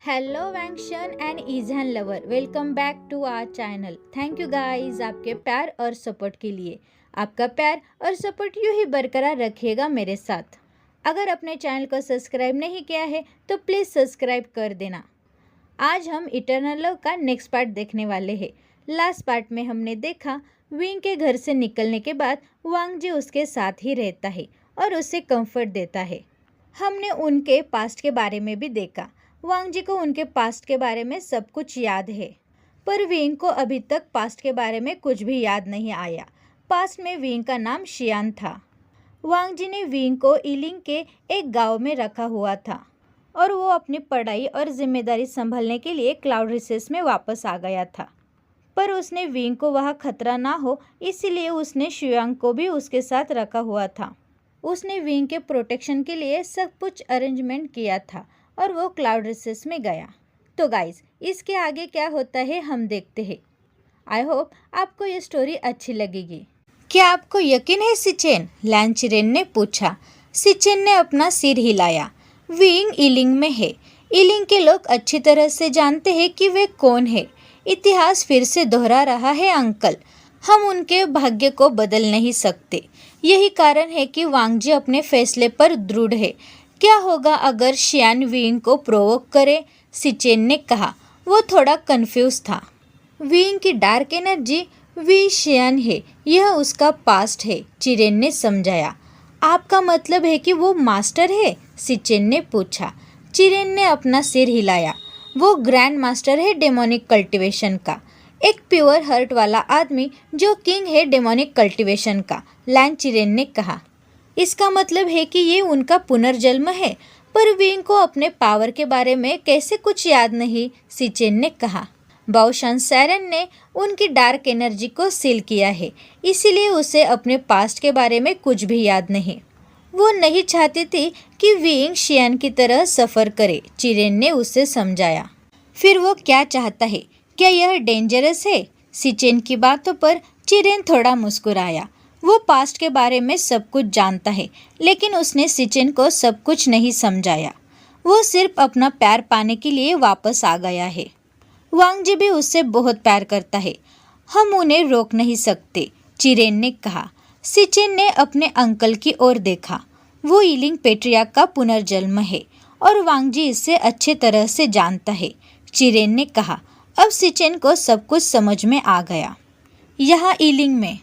Hello वैंक्शन and ईजहन lover, welcome back to our channel. Thank you guys आपके प्यार और सपोर्ट के लिए। आपका प्यार और सपोर्ट यूं ही बरकरार रखिएगा मेरे साथ। अगर अपने चैनल को सब्सक्राइब नहीं किया है तो प्लीज़ सब्सक्राइब कर देना। आज हम इटर्नल लव का नेक्स्ट पार्ट देखने वाले हैं। लास्ट पार्ट में हमने देखा विंग के घर से निकलने के बाद वांग जी उसके साथ ही रहता है और उसे कंफर्ट देता है। हमने उनके पास्ट के बारे में भी देखा। वांग जी को उनके पास्ट के बारे में सब कुछ याद है, पर विंग को अभी तक पास्ट के बारे में कुछ भी याद नहीं आया। पास्ट में विंग का नाम शियान था। वांग जी ने विंग को इलिंग के एक गांव में रखा हुआ था और वो अपनी पढ़ाई और जिम्मेदारी संभालने के लिए क्लाउड रिसेस में वापस आ गया था। पर उसने विंग को वहाँ खतरा ना हो इसीलिए उसने शियांग को भी उसके साथ रखा हुआ था। उसने विंग के प्रोटेक्शन के लिए सब कुछ अरेंजमेंट किया था और वो क्लाउड रिसेस में गया। तो गाइस, इसके आगे क्या होता है हम देखते हैं। आई होप आपको ये स्टोरी अच्छी लगेगी। क्या आपको यकीन है सिचेन? लैन चिरेन ने पूछा। सिचेन ने अपना सिर हिलाया। विंग इलिंग में है। इलिंग के लोग अच्छी तरह से जानते हैं कि वे कौन है। इतिहास फिर से दोहरा रहा है अंकल। हम उनके भाग्य को बदल नहीं सकते। यही कारण है कि वांग जी अपने फैसले पर दृढ़ है। क्या होगा अगर शियान विंग को प्रोवोक करे? सिचेन ने कहा। वो थोड़ा कंफ्यूज था। विंग की डार्क एनर्जी वी शियान है, यह उसका पास्ट है, चिरेन ने समझाया। आपका मतलब है कि वो मास्टर है? सिचेन ने पूछा। चिरेन ने अपना सिर हिलाया। वो ग्रैंड मास्टर है डेमोनिक कल्टीवेशन का, एक प्योर हर्ट वाला आदमी जो किंग है डेमोनिक कल्टीवेशन का, लैन चिरेन ने कहा। इसका मतलब है कि ये उनका पुनर्जन्म है। पर विंग को अपने पावर के बारे में कैसे कुछ याद नहीं? सिचेन ने कहा। बाओशान सैरन ने उनकी डार्क एनर्जी को सील किया है, इसीलिए उसे अपने पास्ट के बारे में कुछ भी याद नहीं। वो नहीं चाहती थी कि विंग शियान की तरह सफ़र करे, चिरेन ने उसे समझाया। फिर वो क्या चाहता है? क्या यह डेंजरस है? सिचेन की बातों पर चिरेन थोड़ा मुस्कुराया। वो पास्ट के बारे में सब कुछ जानता है, लेकिन उसने सिचेन को सब कुछ नहीं समझाया। वो सिर्फ अपना प्यार पाने के लिए वापस आ गया है। वांग जी भी उससे बहुत प्यार करता है। हम उन्हें रोक नहीं सकते, चिरेन ने कहा। सिचेन ने अपने अंकल की ओर देखा। वो इलिंग पेट्रियार्क का पुनर्जन्म है और वांग जी इसे अच्छे तरह से जानता है, चिरेन ने कहा। अब सिचेन को सब कुछ समझ में आ गया। यहाँ इलिंग में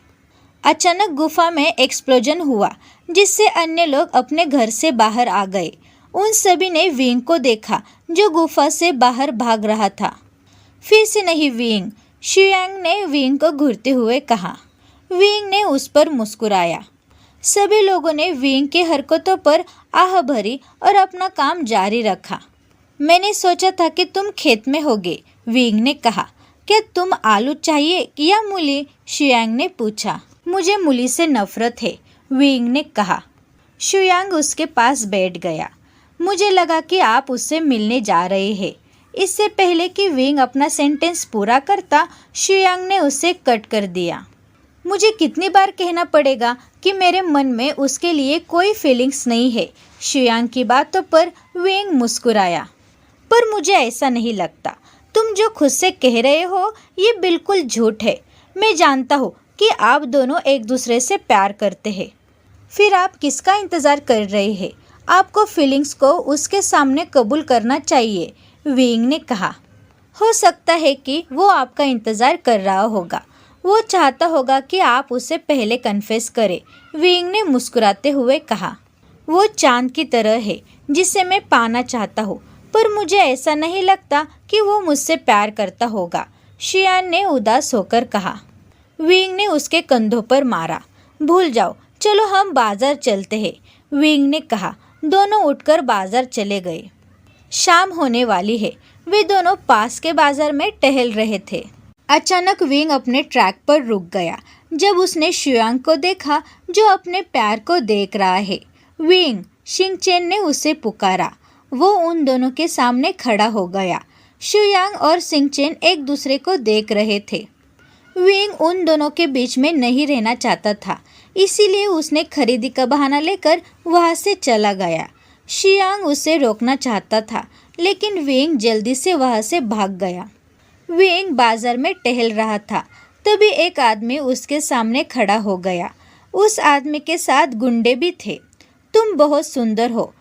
अचानक गुफा में एक्सप्लोजन हुआ, जिससे अन्य लोग अपने घर से बाहर आ गए। उन सभी ने विंग को देखा जो गुफा से बाहर भाग रहा था। फिर से नहीं विंग, शियांग ने विंग को घूरते हुए कहा। विंग ने उस पर मुस्कुराया। सभी लोगों ने विंग की हरकतों पर आह भरी और अपना काम जारी रखा। मैंने सोचा था कि तुम खेत में होगे, विंग ने कहा। क्या तुम आलू चाहिए या मूली? शियांग ने पूछा। मुझे मूली से नफरत है, विंग ने कहा। शियांग उसके पास बैठ गया। मुझे लगा कि आप उससे मिलने जा रहे हैं। इससे पहले कि विंग अपना सेंटेंस पूरा करता, शियांग ने उसे कट कर दिया। मुझे कितनी बार कहना पड़ेगा कि मेरे मन में उसके लिए कोई फीलिंग्स नहीं है? शियांग की बातों पर विंग मुस्कुराया। पर मुझे ऐसा नहीं लगता। तुम जो खुद से कह रहे हो ये बिल्कुल झूठ है। मैं जानता हूँ कि आप दोनों एक दूसरे से प्यार करते हैं। फिर आप किसका इंतज़ार कर रहे हैं? आपको फीलिंग्स को उसके सामने कबूल करना चाहिए, विंग ने कहा। हो सकता है कि वो आपका इंतज़ार कर रहा होगा। वो चाहता होगा कि आप उसे पहले कन्फेस करें, विंग ने मुस्कुराते हुए कहा। वो चांद की तरह है जिसे मैं पाना चाहता हूँ, पर मुझे ऐसा नहीं लगता कि वो मुझसे प्यार करता होगा, शियान ने उदास होकर कहा। विंग ने उसके कंधों पर मारा। भूल जाओ, चलो हम बाजार चलते हैं, विंग ने कहा। दोनों उठकर बाजार चले गए। शाम होने वाली है। वे दोनों पास के बाजार में टहल रहे थे। अचानक विंग अपने ट्रैक पर रुक गया जब उसने शियांग को देखा जो अपने प्यार को देख रहा है। विंग, शिंगचेन ने उसे पुकारा। वो उन दोनों के सामने खड़ा हो गया। शियांग और शिंगचेन एक दूसरे को देख रहे थे। विंग उन दोनों के बीच में नहीं रहना चाहता था, इसीलिए उसने खरीदी का बहाना लेकर वहाँ से चला गया। शियांग उसे रोकना चाहता था, लेकिन विंग जल्दी से वहां से भाग गया। विंग बाजार में टहल रहा था, तभी एक आदमी उसके सामने खड़ा हो गया। उस आदमी के साथ गुंडे भी थे। तुम बहुत सुंदर हो,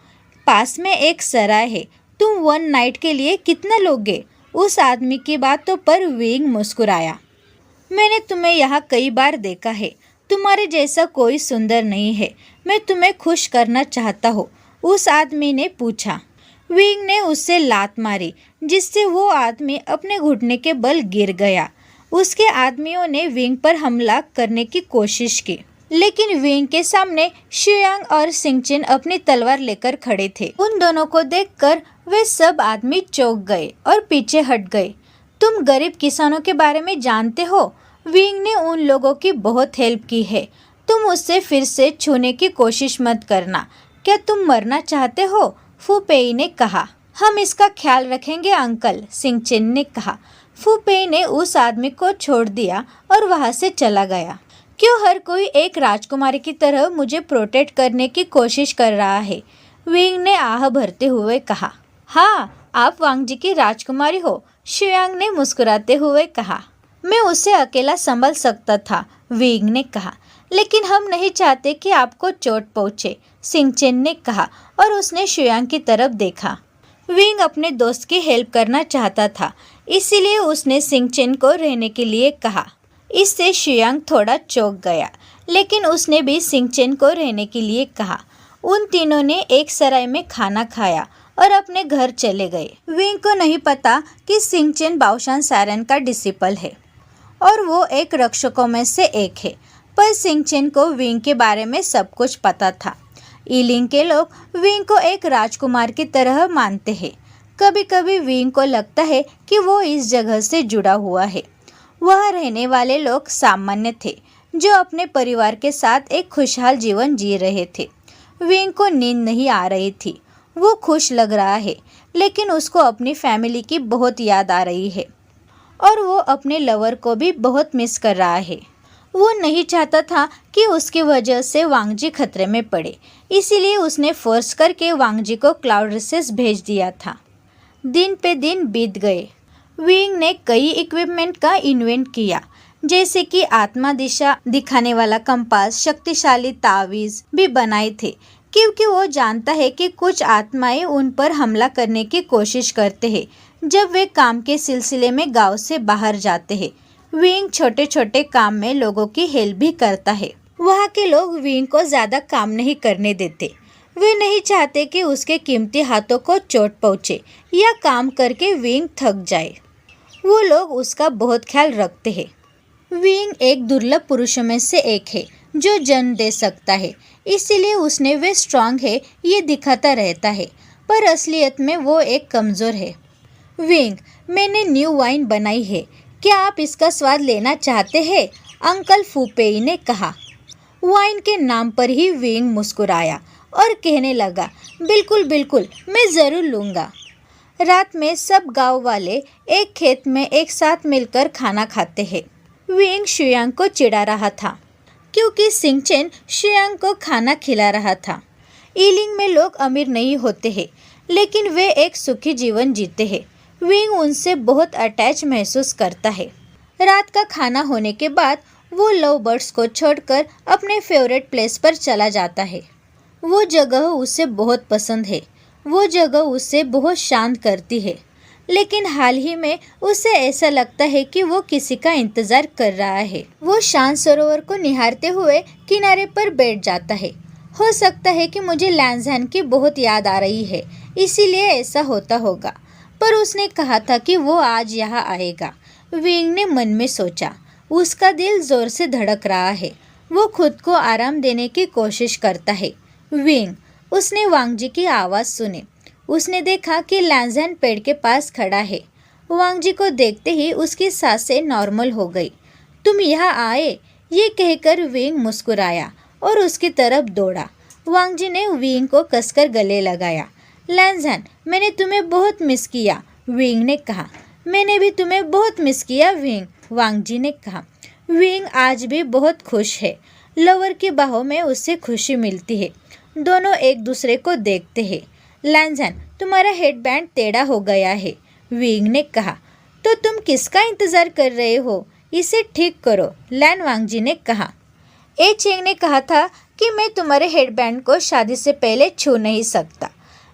पास में एक सराय है, तुम 1 नाइट के लिए कितना लोगे? उस आदमी की बातों पर विंग मुस्कुराया। मैंने तुम्हें यहाँ कई बार देखा है, तुम्हारे जैसा कोई सुंदर नहीं है, मैं तुम्हें खुश करना चाहता हूँ, उस आदमी ने पूछा। विंग ने उससे लात मारी, जिससे वो आदमी अपने घुटने के बल गिर गया। उसके आदमियों ने विंग पर हमला करने की कोशिश की, लेकिन विंग के सामने शियांग और सिंगचिन अपनी तलवार लेकर खड़े थे। उन दोनों को देखकर वे सब आदमी चौंक गए और पीछे हट गए। तुम गरीब किसानों के बारे में जानते हो? विंग ने उन लोगों की बहुत हेल्प की है, तुम उससे फिर से छूने की कोशिश मत करना। क्या तुम मरना चाहते हो? फू पेई ने कहा। हम इसका ख्याल रखेंगे अंकल, सिंगचिन ने कहा। फू पेई ने उस आदमी को छोड़ दिया और वहां से चला गया। क्यों हर कोई एक राजकुमारी की तरह मुझे प्रोटेक्ट करने की कोशिश कर रहा है? विंग ने आह भरते हुए कहा। हाँ, आप वांग जी की राजकुमारी हो, शियांग ने मुस्कुराते हुए कहा। मैं उसे अकेला संभाल सकता था, विंग ने कहा, लेकिन हम नहीं चाहते कि आपको चोट पहुंचे, सिंगचेन ने कहा और उसने शियांग की तरफ देखा। विंग अपने दोस्त की हेल्प करना चाहता था, इसीलिए उसने सिंगचेन को रहने के लिए कहा। इससे शियांग थोड़ा चौंक गया, लेकिन उसने भी सिंगचेन को रहने के लिए कहा। उन तीनों ने एक सराय में खाना खाया और अपने घर चले गए। विंग को नहीं पता कि सिंगचेन बाओशान सैरन का डिसिपल है और वो एक रक्षकों में से एक है, पर सिंगचेन को विंग के बारे में सब कुछ पता था। ईलिंग के लोग विंग को एक राजकुमार की तरह मानते हैं। कभी कभी विंग को लगता है कि वो इस जगह से जुड़ा हुआ है। वहाँ रहने वाले लोग सामान्य थे, जो अपने परिवार के साथ एक खुशहाल जीवन जी रहे थे। विंग को नींद नहीं आ रही थी, वो खुश लग रहा है, लेकिन उसको अपनी फैमिली की बहुत याद आ रही है और वो अपने लवर को भी बहुत मिस कर रहा है। वो नहीं चाहता था कि उसकी वजह से वांग जी खतरे में पड़े, इसीलिए उसने फोर्स करके वांग जी को क्लाउड रिसेस भेज दिया था। दिन पे दिन बीत गए। विंग ने कई इक्विपमेंट का इन्वेंट किया, जैसे कि आत्मा दिशा दिखाने वाला कंपास, शक्तिशाली तावीज भी बनाए थे, क्योंकि वो जानता है कि कुछ आत्माएं उन पर हमला करने की कोशिश करते हैं जब वे काम के सिलसिले में गांव से बाहर जाते हैं। विंग छोटे छोटे काम में लोगों की हेल्प भी करता है। वहाँ के लोग विंग को ज़्यादा काम नहीं करने देते। वे नहीं चाहते कि उसके कीमती हाथों को चोट पहुँचे या काम करके विंग थक जाए। वो लोग उसका बहुत ख्याल रखते हैं। विंग एक दुर्लभ पुरुषों में से एक है जो जन्म दे सकता है, इसीलिए उसने वे स्ट्रांग है ये दिखाता रहता है, पर असलियत में वो एक कमज़ोर है। विंग, मैंने न्यू वाइन बनाई है, क्या आप इसका स्वाद लेना चाहते हैं? अंकल फू पेई ने कहा। वाइन के नाम पर ही विंग मुस्कुराया और कहने लगा, बिल्कुल बिल्कुल, मैं ज़रूर लूँगा। रात में सब गांव वाले एक खेत में एक साथ मिलकर खाना खाते हैं। विंग शियांग को चिढ़ा रहा था, क्योंकि सिंगचेन शियांग को खाना खिला रहा था। ईलिंग में लोग अमीर नहीं होते हैं, लेकिन वे एक सुखी जीवन जीते हैं। विंग उनसे बहुत अटैच महसूस करता है। रात का खाना होने के बाद वो लव बर्ड्स को छोड़कर अपने फेवरेट प्लेस पर चला जाता है। वो जगह उसे बहुत पसंद है, वो जगह उसे बहुत शांत करती है, लेकिन हाल ही में उसे ऐसा लगता है कि वो किसी का इंतज़ार कर रहा है। वो शांत सरोवर को निहारते हुए किनारे पर बैठ जाता है। हो सकता है कि मुझे लैंज़हैन की बहुत याद आ रही है, इसीलिए ऐसा होता होगा, पर उसने कहा था कि वो आज यहाँ आएगा। विंग ने मन में सोचा। उसका दिल जोर से धड़क रहा है। वो खुद को आराम देने की कोशिश करता है। विंग, उसने वांग जी की आवाज़ सुनी। उसने देखा कि लैंज़हैन पेड़ के पास खड़ा है। वांग जी को देखते ही उसकी सांसें नॉर्मल हो गई। तुम यहाँ आए, ये कहकर विंग मुस्कुराया और उसकी तरफ दौड़ा। वांग जी ने विंग को कसकर गले लगाया। लैंज़हैन, मैंने तुम्हें बहुत मिस किया, विंग ने कहा। मैंने भी तुम्हें बहुत मिस किया विंग, वांग जी ने कहा। विंग आज भी बहुत खुश है। लवर की बाहों में उससे खुशी मिलती है। दोनों एक दूसरे को देखते हैं। लैनज़ैन, तुम्हारा हेडबैंड टेढ़ा हो गया है, विंग ने कहा। तो तुम किसका इंतज़ार कर रहे हो? इसे ठीक करो, लैन वांगजी ने कहा। ए चेंग ने कहा था कि मैं तुम्हारे हेडबैंड को शादी से पहले छू नहीं सकता,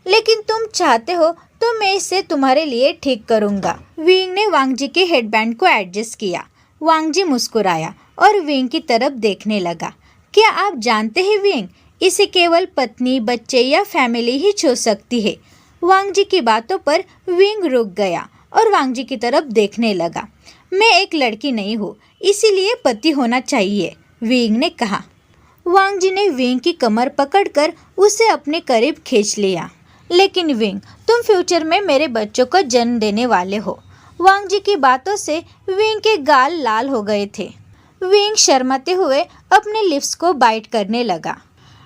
लेकिन तुम चाहते हो तो मैं इसे तुम्हारे लिए ठीक करूँगा। विंग ने वांगजी के हेडबैंड को एडजस्ट किया। वांगजी मुस्कुराया और विंग की तरफ देखने लगा। क्या आप जानते हैं विंग, इसे केवल पत्नी, बच्चे या फैमिली ही छू सकती है। वांगजी की बातों पर विंग रुक गया और वांगजी की तरफ देखने लगा। मैं एक लड़की नहीं हूँ, इसीलिए पति होना चाहिए, विंग ने कहा। वांगजी ने विंग की कमर पकड़कर उसे अपने करीब खींच लिया। लेकिन विंग, तुम फ्यूचर में मेरे बच्चों को जन्म देने वाले हो। वांगजी की बातों से विंग के गाल लाल हो गए थे। विंग शर्माते हुए अपने लिप्स को बाइट करने लगा।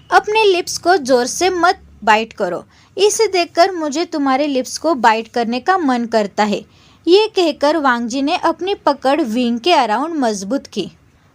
अपने लिप्स को जोर से मत बाइट करो, इसे देखकर मुझे तुम्हारे लिप्स को बाइट करने का मन करता है। ये कहकर वांगजी ने अपनी पकड़ विंग के अराउंड मजबूत की।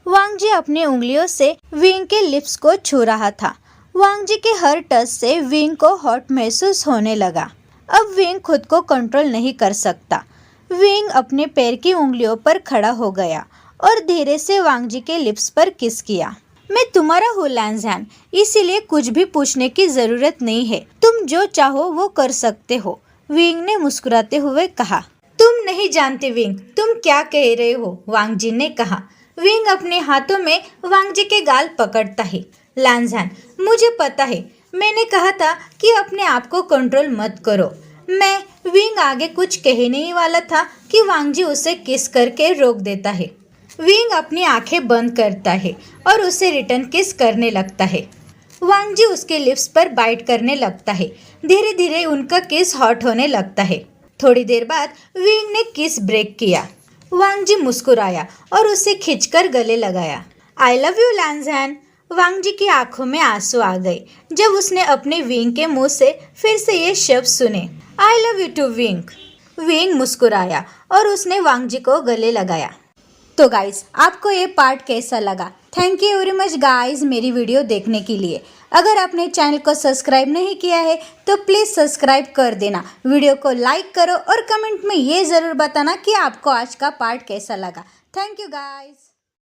वांगजी अपनी उंगलियों से विंग के लिप्स को छू रहा था। वांगजी के हर टच से विंग को हॉट महसूस होने लगा। अब विंग खुद को कंट्रोल नहीं कर सकता। विंग अपने पैर की उंगलियों पर खड़ा हो गया और धीरे से वांगजी के लिप्स पर किस किया। मैं तुम्हारा हूँ लैनज़ैन, इसीलिए कुछ भी पूछने की जरूरत नहीं है। तुम जो चाहो वो कर सकते हो, विंग ने मुस्कुराते हुए कहा। तुम नहीं जानते विंग, तुम क्या कह रहे हो, वांगजी ने कहा। विंग अपने हाथों में वांगजी के गाल पकड़ता है। लैनज़ैन, मुझे पता है, मैंने कहा था कि अपने आप को कंट्रोल मत करो। विंग आगे कुछ कह नहीं वाला था कि वांगजी उसे किस करके रोक देता है। विंग अपनी आंखें बंद करता है और उसे रिटर्न किस करने लगता है। वांगजी उसके लिप्स पर बाइट करने लगता है। धीरे धीरे उनका किस हॉट होने लगता है। थोड़ी देर बाद विंग ने किस ब्रेक किया। वांगजी मुस्कुराया और उसे खींचकर गले लगाया। आई लव यू लैनज़ैन। वांगजी की आंखों में आंसू आ गए जब उसने अपने विंग के मुंह से फिर से ये शब्द सुने। I love you too Wing. Wing मुस्कुराया और उसने वांगजी को गले लगाया। तो गाइस, आपको ये पार्ट कैसा लगा? Thank you very much guys मेरी वीडियो देखने के लिए। अगर आपने चैनल को सब्सक्राइब नहीं किया है तो प्लीज़ सब्सक्राइब कर देना। वीडियो को लाइक करो और कमेंट में ये ज़रूर बताना कि आपको आज का पार्ट कैसा लगा। Thank you guys.